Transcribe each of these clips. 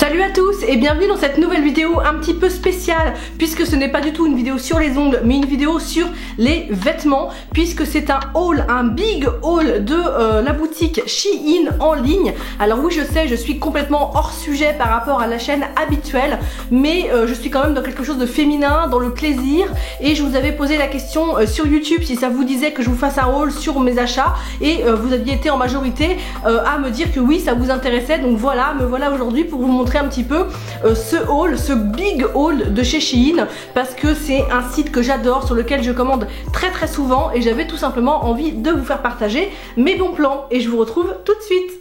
Salut à tous et bienvenue dans cette nouvelle vidéo un petit peu spéciale, puisque ce n'est pas du tout une vidéo sur les ongles mais une vidéo sur les vêtements, puisque c'est un haul, un big haul de la boutique Shein en ligne. Alors oui, je sais, je suis complètement hors sujet par rapport à la chaîne habituelle, mais je suis quand même dans quelque chose de féminin, dans le plaisir, et je vous avais posé la question sur YouTube si ça vous disait que je vous fasse un haul sur mes achats, et vous aviez été en majorité à me dire que oui, ça vous intéressait. Donc voilà, me voilà aujourd'hui pour vous montrer un petit peu ce haul, ce big haul de chez Shein, parce que c'est un site que j'adore, sur lequel je commande très souvent, et j'avais tout simplement envie de vous faire partager mes bons plans, et je vous retrouve tout de suite.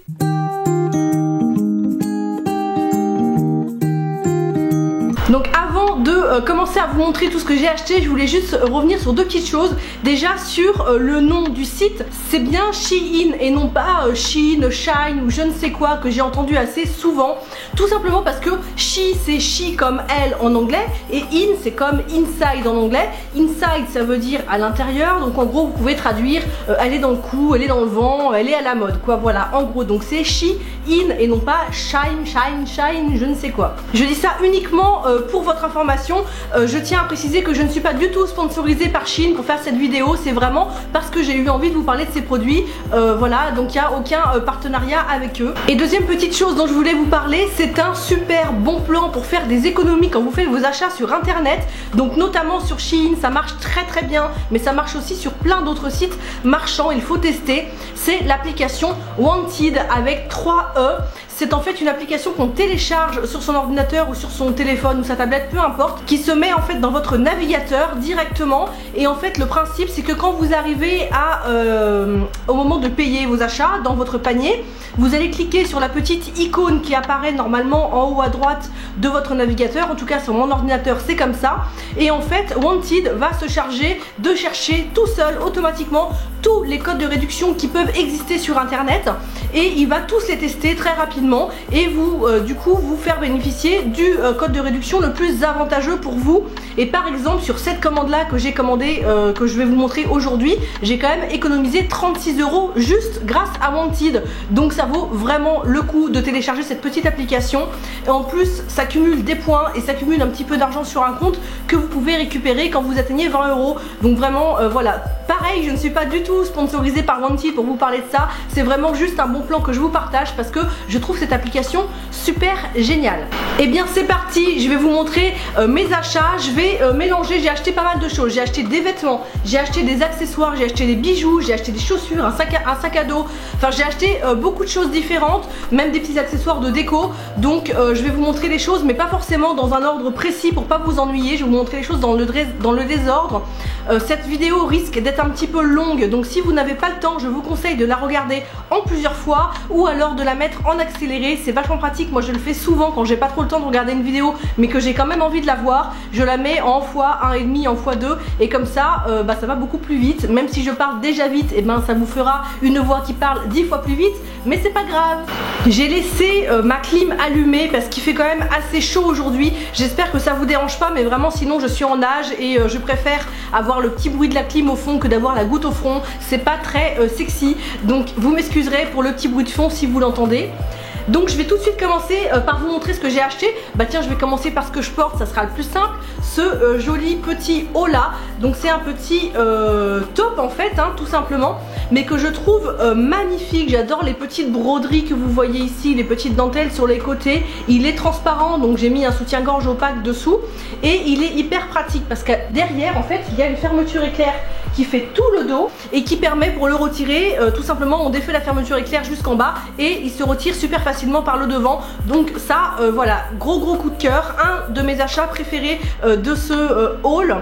Donc avant de commencer à vous montrer tout ce que j'ai acheté, je voulais juste revenir sur deux petites choses. Déjà sur le nom du site, c'est bien Shein et non pas Shein, Shine ou je ne sais quoi, que j'ai entendu assez souvent. Tout simplement parce que She c'est she comme elle en anglais, et in c'est comme inside en anglais. Inside ça veut dire à l'intérieur, donc en gros vous pouvez traduire elle est dans le cou, elle est dans le vent, elle est à la mode quoi, voilà en gros. Donc c'est Shein et non pas Shine, je ne sais quoi. Je dis ça uniquement pour votre information. Je tiens à préciser que je ne suis pas du tout sponsorisée par Shein pour faire cette vidéo, c'est vraiment parce que j'ai eu envie de vous parler de ces produits, voilà, donc il n'y a aucun partenariat avec eux. Et deuxième petite chose dont je voulais vous parler, c'est un super bon plan pour faire des économies quand vous faites vos achats sur internet, donc notamment sur Shein, ça marche très bien, mais ça marche aussi sur plein d'autres sites marchands, il faut tester. C'est l'application Wanted avec 3 E. C'est en fait une application qu'on télécharge sur son ordinateur ou sur son téléphone ou sa tablette, peu importe, qui se met en fait dans votre navigateur directement. Et en fait le principe c'est que quand vous arrivez au moment de payer vos achats dans votre panier, vous allez cliquer sur la petite icône qui apparaît normalement en haut à droite de votre navigateur. En tout cas sur mon ordinateur c'est comme ça. Et en fait Wanted va se charger de chercher tout seul automatiquement tous les codes de réduction qui peuvent exister sur internet, et il va tous les tester très rapidement et vous du coup vous faire bénéficier du code de réduction le plus avantageux pour vous. Et par exemple sur cette commande là que j'ai commandée, que je vais vous montrer aujourd'hui, j'ai quand même économisé 36 € juste grâce à Wanted. Donc ça vaut vraiment le coup de télécharger cette petite application, et en plus ça cumule des points et ça cumule un petit peu d'argent sur un compte que vous pouvez récupérer quand vous atteignez 20 €. Donc vraiment voilà, pareil, je ne suis pas du tout sponsorisée par Wanted pour vous parler de ça, c'est vraiment juste un bon plan que je vous partage parce que je trouve cette application super géniale. Et bien c'est parti, je vais vous montrer mes achats. Je vais mélanger, j'ai acheté pas mal de choses, j'ai acheté des vêtements, j'ai acheté des accessoires, j'ai acheté des bijoux, j'ai acheté des chaussures, un sac à dos, enfin j'ai acheté beaucoup de choses différentes, même des petits accessoires de déco. Donc je vais vous montrer les choses mais pas forcément dans un ordre précis pour pas vous ennuyer, je vais vous montrer les choses dans le désordre. Cette vidéo risque d'être un petit peu longue, donc si vous n'avez pas le temps, je vous conseille de la regarder en plusieurs fois ou alors de la mettre en accéléré, c'est vachement pratique. Moi je le fais souvent quand j'ai pas trop le temps de regarder une vidéo mais que j'ai quand même envie de la voir, je la mets en x1,5, en x2, et comme ça ça va beaucoup plus vite. Même si je parle déjà vite, et ben ça vous fera une voix qui parle 10 fois plus vite, mais c'est pas grave. J'ai laissé ma clim allumée parce qu'il fait quand même assez chaud aujourd'hui. J'espère que ça vous dérange pas, mais vraiment sinon je suis en nage et je préfère avoir le petit bruit de la clim au fond que d'avoir la goutte au front. C'est pas très sexy, donc vous m'excuserez pour le petit bruit de fond si vous l'entendez. Donc je vais tout de suite commencer par vous montrer ce que j'ai acheté. Bah tiens, je vais commencer par ce que je porte, ça sera le plus simple. Ce joli petit haut là. Donc c'est un petit top en fait, hein, tout simplement, mais que je trouve magnifique. J'adore les petites broderies que vous voyez ici, les petites dentelles sur les côtés. Il est transparent, donc j'ai mis un soutien-gorge opaque dessous, et il est hyper pratique parce que derrière en fait il y a une fermeture éclair qui fait tout le dos et qui permet, pour le retirer, tout simplement on défait la fermeture éclair jusqu'en bas et il se retire super facilement par le devant. Donc ça voilà, gros coup de cœur, un de mes achats préférés de ce haul.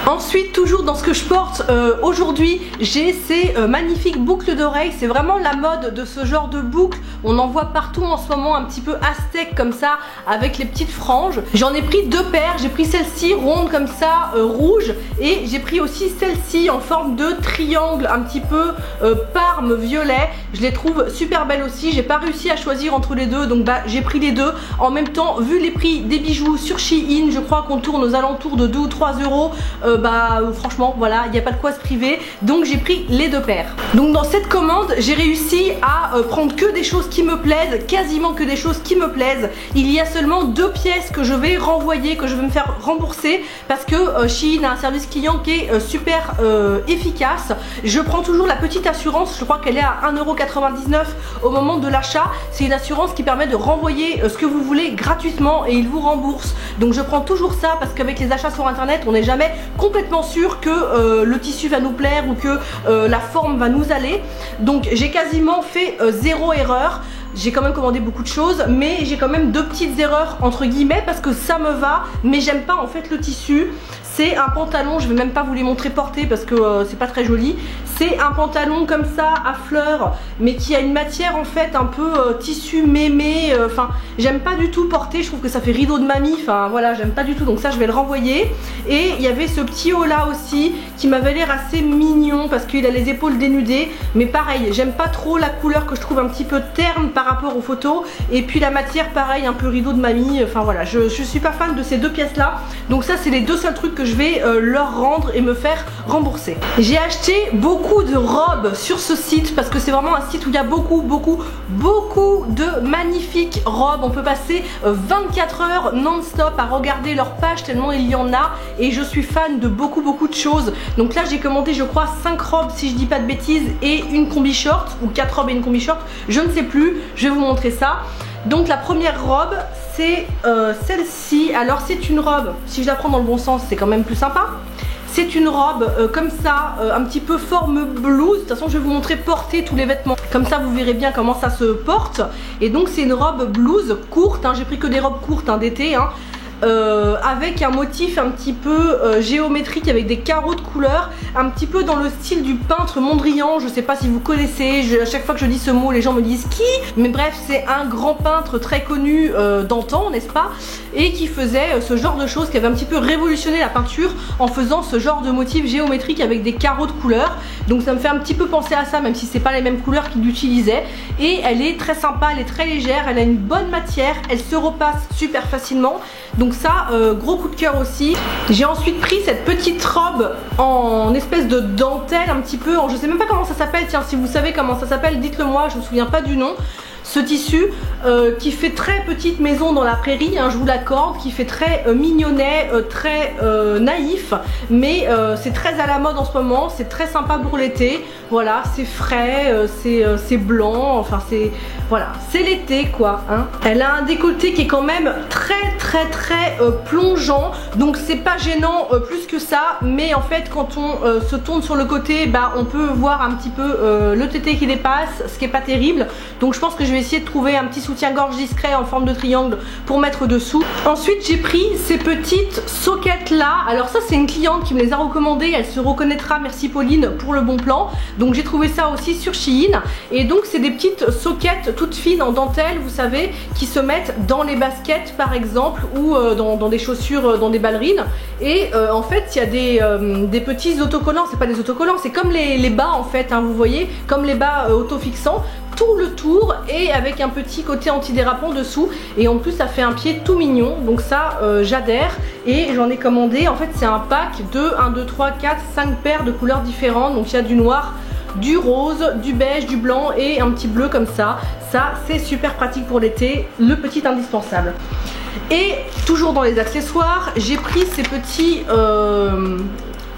Ensuite, toujours dans ce que je porte aujourd'hui, j'ai ces magnifiques boucles d'oreilles. C'est vraiment la mode de ce genre de boucles, on en voit partout en ce moment, un petit peu aztèque comme ça, avec les petites franges. J'en ai pris deux paires, j'ai pris celle-ci ronde comme ça, rouge, et j'ai pris aussi celle-ci en forme de triangle un petit peu parme violet. Je les trouve super belles aussi. J'ai pas réussi à choisir entre les deux, donc bah j'ai pris les deux. En même temps, vu les prix des bijoux sur Shein, je crois qu'on tourne aux alentours de 2 ou 3 euros. Franchement voilà, il n'y a pas de quoi se priver, donc j'ai pris les deux paires. Donc dans cette commande, j'ai réussi à prendre que des choses qui me plaisent, quasiment que des choses qui me plaisent. Il y a seulement 2 pièces que je vais renvoyer, que je vais me faire rembourser, parce que Shein a un service client qui est super efficace. Je prends toujours la petite assurance, je crois qu'elle est à 1,99 € au moment de l'achat. C'est une assurance qui permet de renvoyer ce que vous voulez gratuitement et il vous rembourse. Donc je prends toujours ça, parce qu'avec les achats sur internet, on n'est jamais complètement sûr que le tissu va nous plaire ou que la forme va nous aller. Donc j'ai quasiment fait 0 erreur. J'ai quand même commandé beaucoup de choses, mais j'ai quand même 2 petites erreurs entre guillemets, parce que ça me va, mais j'aime pas en fait le tissu. C'est un pantalon, je vais même pas vous les montrer porter parce que c'est pas très joli. C'est un pantalon comme ça à fleurs, mais qui a une matière en fait un peu tissu mémé. Enfin, j'aime pas du tout porter, je trouve que ça fait rideau de mamie. Enfin voilà, j'aime pas du tout, donc ça je vais le renvoyer. Et il y avait ce petit haut là aussi qui m'avait l'air assez mignon parce qu'il a les épaules dénudées. Mais pareil, j'aime pas trop la couleur que je trouve un petit peu terne par rapport aux photos. Et puis la matière pareil, un peu rideau de mamie. Enfin voilà, je suis pas fan de ces 2 pièces là. Donc ça c'est les 2 seuls trucs que je vais leur rendre et me faire rembourser. J'ai acheté beaucoup de robes sur ce site parce que c'est vraiment un site où il y a beaucoup de magnifiques robes. On peut passer 24 heures non-stop à regarder leur page tellement il y en a, et je suis fan de beaucoup de choses. Donc là j'ai commandé je crois 5 robes si je dis pas de bêtises et une combi short, ou 4 robes et une combi short, je ne sais plus, je vais vous montrer ça. Donc la première robe c'est celle-ci. Alors c'est une robe, si je la prends dans le bon sens c'est quand même plus sympa. C'est une robe comme ça, un petit peu forme blouse. De toute façon je vais vous montrer porter tous les vêtements, comme ça vous verrez bien comment ça se porte. Et donc c'est une robe blouse courte, hein. J'ai pris que des robes courtes d'été, hein. Avec un motif un petit peu géométrique avec des carreaux de couleur, un petit peu dans le style du peintre Mondrian. Je sais pas si vous connaissez, à chaque fois que je dis ce mot les gens me disent qui, mais bref c'est un grand peintre très connu d'antan, n'est-ce pas, et qui faisait ce genre de choses, qui avait un petit peu révolutionné la peinture en faisant ce genre de motif géométrique avec des carreaux de couleur. Donc ça me fait un petit peu penser à ça, même si c'est pas les mêmes couleurs qu'il utilisait. Et elle est très sympa, elle est très légère, elle a une bonne matière, elle se repasse super facilement. Donc ça, gros coup de cœur aussi. J'ai ensuite pris cette petite robe en espèce de dentelle un petit peu, je sais même pas comment ça s'appelle, tiens si vous savez comment ça s'appelle dites-le moi, je me souviens pas du nom. Ce tissu qui fait très petite maison dans la prairie, hein, je vous l'accorde, qui fait très mignonnet, très naïf, mais c'est très à la mode en ce moment, c'est très sympa pour l'été. Voilà, c'est frais, c'est blanc, enfin c'est voilà, c'est l'été quoi, hein. Elle a un décolleté qui est quand même très plongeant, donc c'est pas gênant plus que ça, mais en fait quand on se tourne sur le côté, bah on peut voir un petit peu le tété qui dépasse, ce qui est pas terrible. Donc je pense que je vais essayer de trouver un petit soutien-gorge discret en forme de triangle pour mettre dessous. Ensuite j'ai pris ces petites soquettes là. Alors ça c'est une cliente qui me les a recommandées, elle se reconnaîtra, merci Pauline pour le bon plan. Donc j'ai trouvé ça aussi sur Shein. Et donc c'est des petites soquettes toutes fines en dentelle, vous savez, qui se mettent dans les baskets par exemple, ou dans des chaussures, dans des ballerines. Et en fait il y a des petits autocollants, c'est pas des autocollants, c'est comme les bas en fait, hein, vous voyez, comme les bas autofixants, tout le tour, et avec un petit côté antidérapant dessous, et en plus ça fait un pied tout mignon. Donc ça j'adhère, et j'en ai commandé, en fait c'est un pack de 1, 2, 3, 4, 5 paires de couleurs différentes. Donc il y a du noir, du rose, du beige, du blanc et un petit bleu comme ça. Ça c'est super pratique pour l'été, le petit indispensable. Et toujours dans les accessoires, j'ai pris ces petits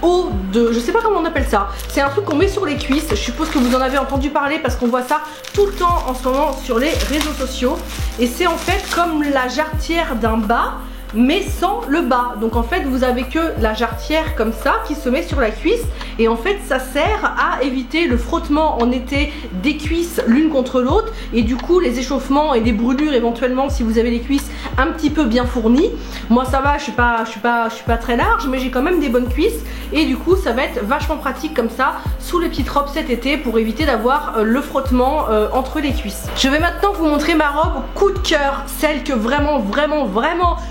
haut de, je sais pas comment on appelle ça, c'est un truc qu'on met sur les cuisses. Je suppose que vous en avez entendu parler parce qu'on voit ça tout le temps en ce moment sur les réseaux sociaux. Et c'est en fait comme la jarretière d'un bas, mais sans le bas. Donc en fait vous avez que la jarretière comme ça qui se met sur la cuisse, et en fait ça sert à éviter le frottement en été des cuisses l'une contre l'autre, et du coup les échauffements et des brûlures éventuellement si vous avez les cuisses un petit peu bien fournies. Moi ça va, je suis pas très large, mais j'ai quand même des bonnes cuisses, et du coup ça va être vachement pratique comme ça sous les petites robes cet été pour éviter d'avoir le frottement entre les cuisses. Je vais maintenant vous montrer ma robe coup de cœur, celle que vraiment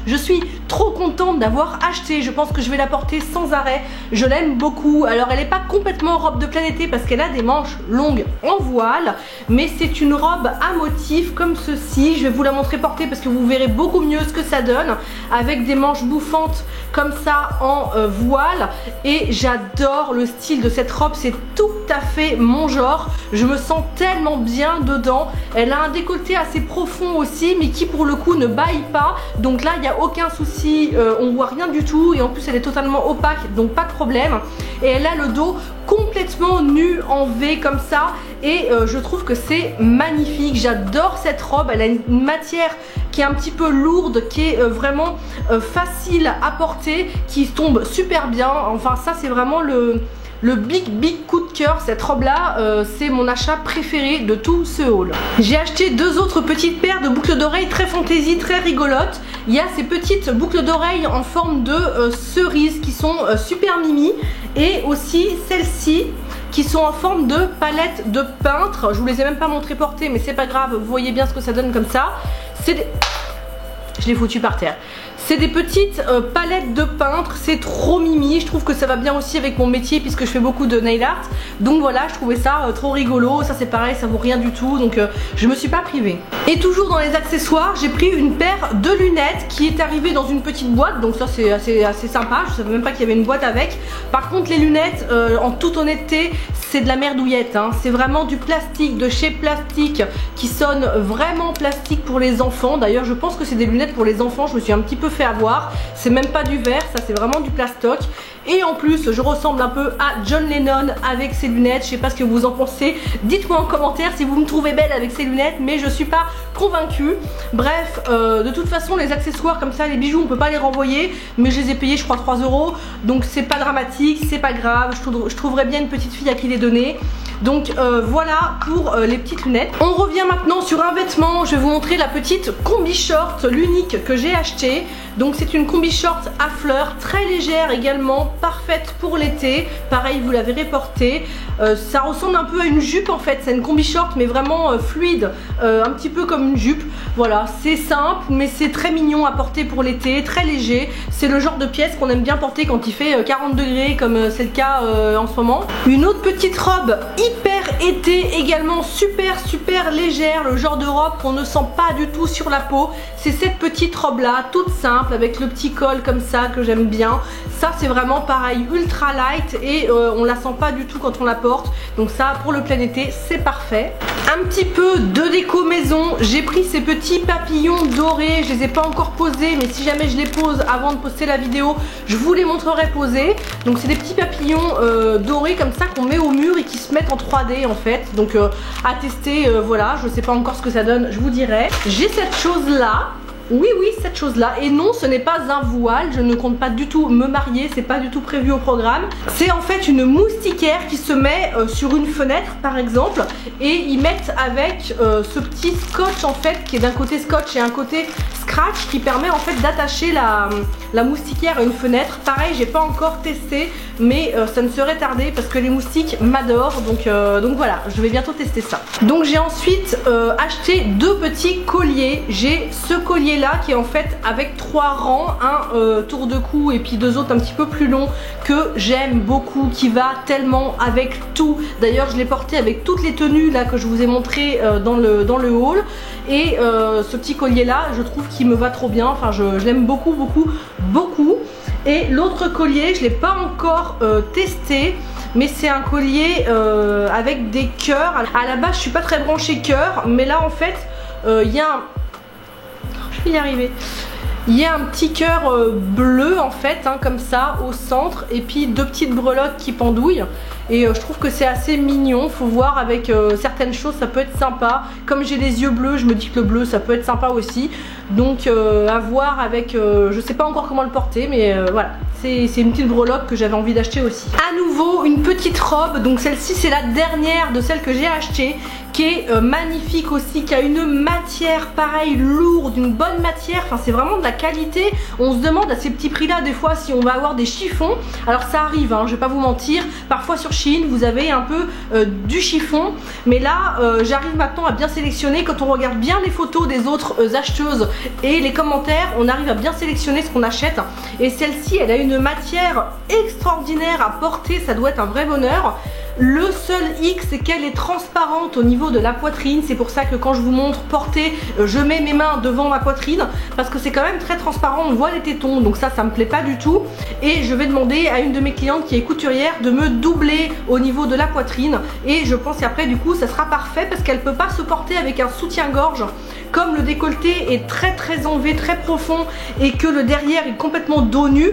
je suis suis trop contente d'avoir acheté. Je pense que je vais la porter sans arrêt. Je l'aime beaucoup. Alors elle n'est pas complètement robe de plein été parce qu'elle a des manches longues en voile, mais c'est une robe à motif comme ceci. Je vais vous la montrer portée parce que vous verrez beaucoup mieux ce que ça donne avec des manches bouffantes comme ça en voile. Et j'adore le style de cette robe, c'est tout à fait mon genre. Je me sens tellement bien dedans. Elle a un décolleté assez profond aussi, mais qui pour le coup ne bâille pas, donc là il n'y a aucun souci, on voit rien du tout, et en plus elle est totalement opaque, donc pas de problème. Et elle a le dos complètement nu en V comme ça, et je trouve que c'est magnifique. J'adore cette robe. Elle a une matière qui est un petit peu lourde, qui est vraiment facile à porter, qui tombe super bien. Enfin ça c'est vraiment le big coup de cœur. Cette robe là c'est mon achat préféré de tout ce haul. J'ai acheté deux autres petites paires de boucles d'oreilles très fantaisie, très rigolotes. Il y a ces petites boucles d'oreilles en forme de cerise qui sont super mimi, et aussi celles-ci qui sont en forme de palette de peintre. Je vous les ai même pas montré portées, mais c'est pas grave, vous voyez bien ce que ça donne comme ça. C'est des... Je l'ai foutu par terre. C'est des petites palettes de peintre, c'est trop mimi. Je trouve que ça va bien aussi avec mon métier puisque je fais beaucoup de nail art. Donc voilà, je trouvais ça trop rigolo. Ça c'est pareil, ça vaut rien du tout, donc je me suis pas privée. Et toujours dans les accessoires, j'ai pris une paire de lunettes qui est arrivée dans une petite boîte. Donc ça c'est assez sympa, je savais même pas qu'il y avait une boîte avec. Par contre les lunettes, en toute honnêteté, c'est de la merdouillette, hein. C'est vraiment du plastique, de chez Plastique, qui sonne vraiment plastique pour les enfants. D'ailleurs je pense que c'est des lunettes pour les enfants, je me suis un petit peu fait avoir. C'est même pas du verre, ça c'est vraiment du plastoc. Et en plus je ressemble un peu à John Lennon avec ces lunettes. Je sais pas ce que vous en pensez, dites-moi en commentaire si vous me trouvez belle avec ces lunettes, mais je suis pas convaincue. Bref, de toute façon les accessoires comme ça, les bijoux on peut pas les renvoyer, mais je les ai payés je crois 3 €, donc c'est pas dramatique, c'est pas grave. Je trouverais bien une petite fille à qui les donner. Donc voilà pour les petites lunettes. On revient maintenant sur un vêtement. Je vais vous montrer la petite combi short, l'unique que j'ai acheté. Donc c'est une combi short à fleurs, très légère également, parfaite pour l'été. Pareil, vous la verrez portée. Ça ressemble un peu à une jupe en fait. C'est une combi short mais vraiment fluide, un petit peu comme une jupe. Voilà, c'est simple mais c'est très mignon à porter pour l'été, très léger. C'est le genre de pièce qu'on aime bien porter quand il fait 40 degrés comme c'est le cas en ce moment. Une autre petite robe hyper été également, super légère, le genre de robe qu'on ne sent pas du tout sur la peau. C'est cette petite robe là, toute simple, avec le petit col comme ça que j'aime bien. Ça c'est vraiment pareil, ultra light, et on la sent pas du tout quand on la porte. Donc ça pour le plein été c'est parfait. Un petit peu de déco maison, j'ai pris ces petits papillons dorés. Je les ai pas encore posés, mais si jamais je les pose avant de poster la vidéo, je vous les montrerai posés. Donc c'est des petits papillons dorés comme ça qu'on met au mur et qui se mettent en 3D en fait. Donc à tester, voilà, je sais pas encore ce que ça donne, je vous dirai. J'ai cette chose là. Oui, cette chose-là. Et non, ce n'est pas un voile. Je ne compte pas du tout me marier. C'est pas du tout prévu au programme. C'est en fait une moustiquaire qui se met sur une fenêtre, par exemple. Et ils mettent avec ce petit scotch, en fait, qui est d'un côté scotch et un côté scratch, qui permet en fait d'attacher la moustiquaire à une fenêtre. Pareil, j'ai pas encore testé, mais ça ne serait tardé parce que les moustiques m'adorent. Donc voilà, je vais bientôt tester ça. Donc j'ai ensuite acheté deux petits colliers. J'ai ce collier là qui est en fait avec 3 rangs, un tour de cou et puis deux autres un petit peu plus longs que j'aime beaucoup, qui va tellement avec tout. D'ailleurs je l'ai porté avec toutes les tenues là que je vous ai montré dans le haul, et ce petit collier là je trouve qu'il me va trop bien. Enfin je l'aime beaucoup. Et l'autre collier je l'ai pas encore testé, mais c'est un collier avec des cœurs. À la base je suis pas très branchée cœur, mais là en fait il y a un... Je vais y arriver. Il y a un petit cœur bleu en fait, hein, comme ça au centre, et puis deux petites breloques qui pendouillent. Et je trouve que c'est assez mignon. Faut voir avec certaines choses, ça peut être sympa. Comme j'ai les yeux bleus, je me dis que le bleu ça peut être sympa aussi. Donc à voir avec, je sais pas encore comment le porter, mais voilà. C'est une petite breloque que j'avais envie d'acheter aussi. À nouveau une petite robe, donc celle-ci c'est la dernière de celles que j'ai achetées, qui est magnifique aussi, qui a une matière pareil lourde, une bonne matière, enfin c'est vraiment de la qualité. On se demande à ces petits prix là des fois si on va avoir des chiffons. Alors ça arrive, hein, je vais pas vous mentir, parfois sur Shein vous avez un peu du chiffon, mais là j'arrive maintenant à bien sélectionner. Quand on regarde bien les photos des autres acheteuses et les commentaires, on arrive à bien sélectionner ce qu'on achète. Et celle-ci, elle a une matière extraordinaire à porter, ça doit être un vrai bonheur. Le seul hic, c'est qu'elle est transparente au niveau de la poitrine. C'est pour ça que quand je vous montre porter, je mets mes mains devant ma poitrine, parce que c'est quand même très transparent, on voit les tétons, donc ça me plaît pas du tout. Et je vais demander à une de mes clientes qui est couturière de me doubler au niveau de la poitrine, et je pense qu'après du coup ça sera parfait, parce qu'elle peut pas se porter avec un soutien-gorge. Comme le décolleté est très enlevé, très profond, et que le derrière est complètement dos nu,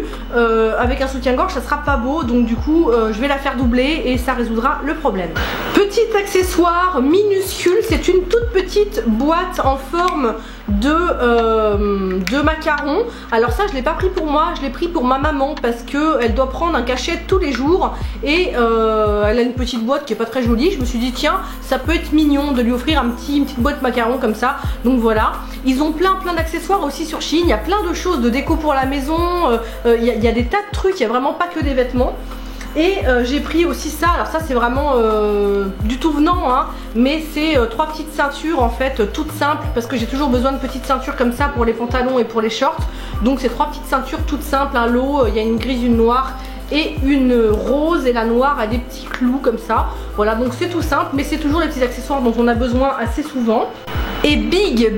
avec un soutien-gorge ça sera pas beau. Donc du coup je vais la faire doubler et ça résoudra le problème. Petit accessoire minuscule, c'est une toute petite boîte en forme de macarons. Alors ça je l'ai pas pris pour moi, je l'ai pris pour ma maman, parce que elle doit prendre un cachet tous les jours, et elle a une petite boîte qui est pas très jolie. Je me suis dit tiens, ça peut être mignon de lui offrir une petite boîte macarons comme ça. Donc voilà, ils ont plein d'accessoires aussi sur Shein. Il y a plein de choses de déco pour la maison, il y a des tas de trucs, il y a vraiment pas que des vêtements. Et j'ai pris aussi ça, alors ça c'est vraiment du tout venant, hein, mais c'est 3 petites ceintures en fait, toutes simples, parce que j'ai toujours besoin de petites ceintures comme ça pour les pantalons et pour les shorts. Donc c'est 3 petites ceintures toutes simples, un lot, il y a une grise, une noire et une rose, et la noire a des petits clous comme ça. Voilà, donc c'est tout simple, mais c'est toujours les petits accessoires dont on a besoin assez souvent. Et big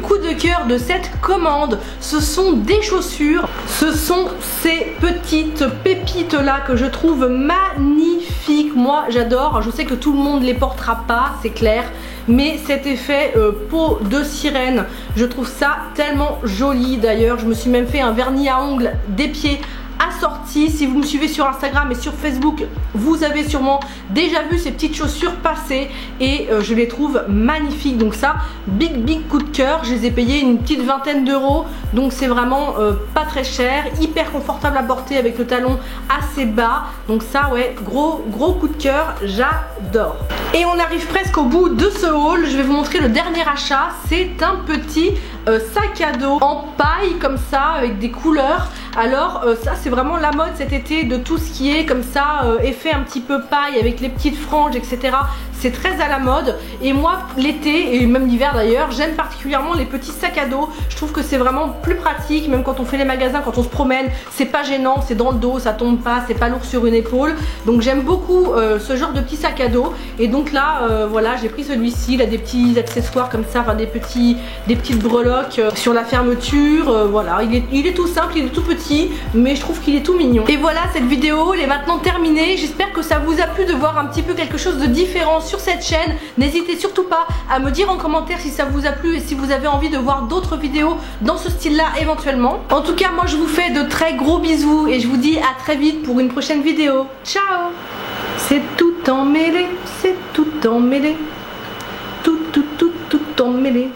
coup de cœur de cette commande, ce sont des chaussures. Ce sont ces petites pépites là que je trouve magnifiques. Moi j'adore, je sais que tout le monde les portera pas, c'est clair, mais cet effet peau de sirène, je trouve ça tellement joli. D'ailleurs je me suis même fait un vernis à ongles des pieds assorti. Si vous me suivez sur Instagram et sur Facebook, vous avez sûrement déjà vu ces petites chaussures passer, et je les trouve magnifiques. Donc ça, big coup de cœur. Je les ai payées une petite vingtaine d'euros, donc c'est vraiment pas très cher, hyper confortable à porter avec le talon assez bas. Donc ça ouais, gros coup de cœur, j'adore. Et on arrive presque au bout de ce haul. Je vais vous montrer le dernier achat. C'est un petit sac à dos en paille comme ça, avec des couleurs. Alors ça c'est vraiment la mode cet été, de tout ce qui est comme ça, effet un petit peu paille avec les petites franges etc. C'est très à la mode, et moi l'été et même l'hiver d'ailleurs, j'aime particulièrement les petits sacs à dos. Je trouve que c'est vraiment plus pratique, même quand on fait les magasins, quand on se promène, c'est pas gênant, c'est dans le dos, ça tombe pas, c'est pas lourd sur une épaule. Donc j'aime beaucoup ce genre de petits sacs à dos. Et donc là voilà, j'ai pris celui-ci, il a des petits accessoires comme ça, enfin des petites breloques sur la fermeture. Voilà, il est tout simple, il est tout petit, mais je trouve qu'il est tout mignon. Et voilà, cette vidéo elle est maintenant terminée. J'espère que ça vous a plu de voir un petit peu quelque chose de différent sur cette chaîne. N'hésitez surtout pas à me dire en commentaire si ça vous a plu et si vous avez envie de voir d'autres vidéos dans ce style là éventuellement. En tout cas moi je vous fais de très gros bisous et je vous dis à très vite pour une prochaine vidéo. Ciao. C'est tout emmêlé, c'est tout emmêlé, tout emmêlé.